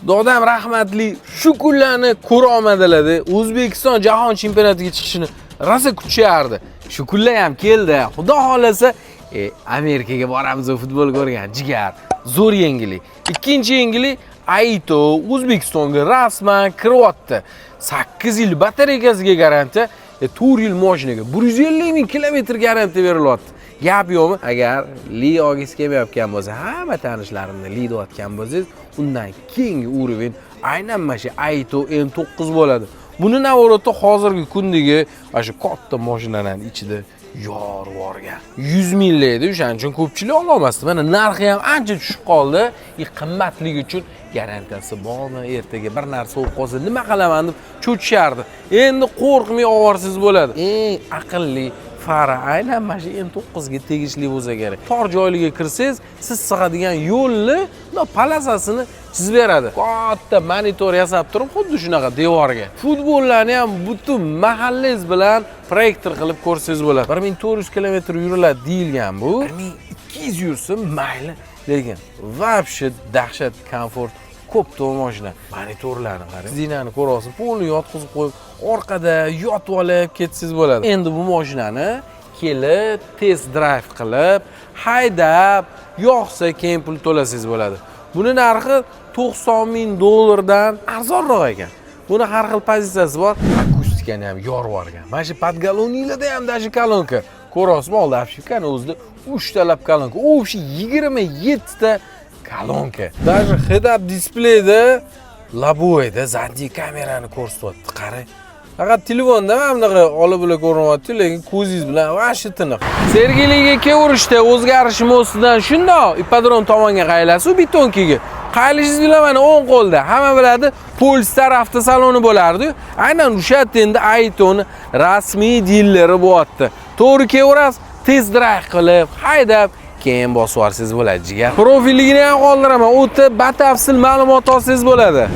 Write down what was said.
Dodam rahmatli shu kunlarni ko'ra olmadilar-da. O'zbekiston jahon chempionatiga chiqishini rosa kutishardi. Shu kunlar ham keldi. Xudo xolasa Amerikaga boramiz futbol ko'rgan jigar. Zo'r yangilik. Ikkinchi yangilik Aito O'zbekistonga rasman kiryapti. 8 yil batareykasiga garantiya, 4 yil mashinaga 150 ming kilometr garantiya berilyapti. Gap yo'qmi? Agar li olgisi kelmayotgan bo'lsa, hamma tanishlarimni li deyotgan bo'lsangiz, undan keyingi urovень aynan mana shu Aito M9 bo'ladi. Buni navorotda hozirgi kundagi mana shu katta mashinalarning ichida yor borgan. 100 minglaydi, o'shaning uchun ko'pchilik ola olmasdi. Mana narxi ham ancha tushib qoldi. Qimmatligi uchun garantiyasi bormi? Ertaga bir narsa bo'lib qolsa nima qilaman deb cho'chishardi. Endi qo'rqmay ovorsiz bo'ladi. Eng aqlli fara aynan mana shu M9 ga tegishli bo'lsa kerak. Tor joylarga kirsangiz, siz sig'adigan yo'lni, palasasini chizib beradi. Katta monitor yasab turib, xuddi shunaqa devorga. Futbollarni ham butun mahallangiz bilan proyektor qilib ko'rsangiz bo'ladi. 1400 kilometr yuriladi deyilgan bu. 1200 yursin mayli, lekin vobshe dahshat komfort ko'p mashina. Monitorlarni qarang. Zinani ko'rasiz, polni yotqizib qo'yib, orqada yotib olib ketsangiz bo'ladi. Endi bu mashinani kelib, test drive qilib, haydab, yoqsa keyin pul to'lasangiz bo'ladi. Buni narxi $90,000 dan arzonroq ekan. Buni har xil pozitsiyasi bor. Akustikani ham yorvorgan. Mana shu podgaloniylarda ham dashi kolonka. Ko'rasizmi, oldi afshikani o'zida 3 talab kolonka. U shu 27 ta kolonka. Dashi head-up displeyda laboyda zadniy kamerani ko'rsatyapti. Qarang. Faqat telefonda ham bunaqa olib-bila ko'rinyapti, lekin ko'zingiz bilan vashi tiniq. Sergeliga kevrishda o'zgarishim ostidan shundoq ipodrom tomonga qaylasiz, betonkiga. Qaylishingiz bilan mana o'ng qo'lda. Hamma biladi, Polestar avtosaloni bo'lardi. Aynan o'sha endi Aito'ni rasmiy dillari bo'lyapti. To'g'ri kevrasiz, test drive qilib, haydab keyin bosib olsangiz bo'ladi jigar. Profilligini ham qoldiraman, o'ta batafsil ma'lumot olsangiz bo'ladi.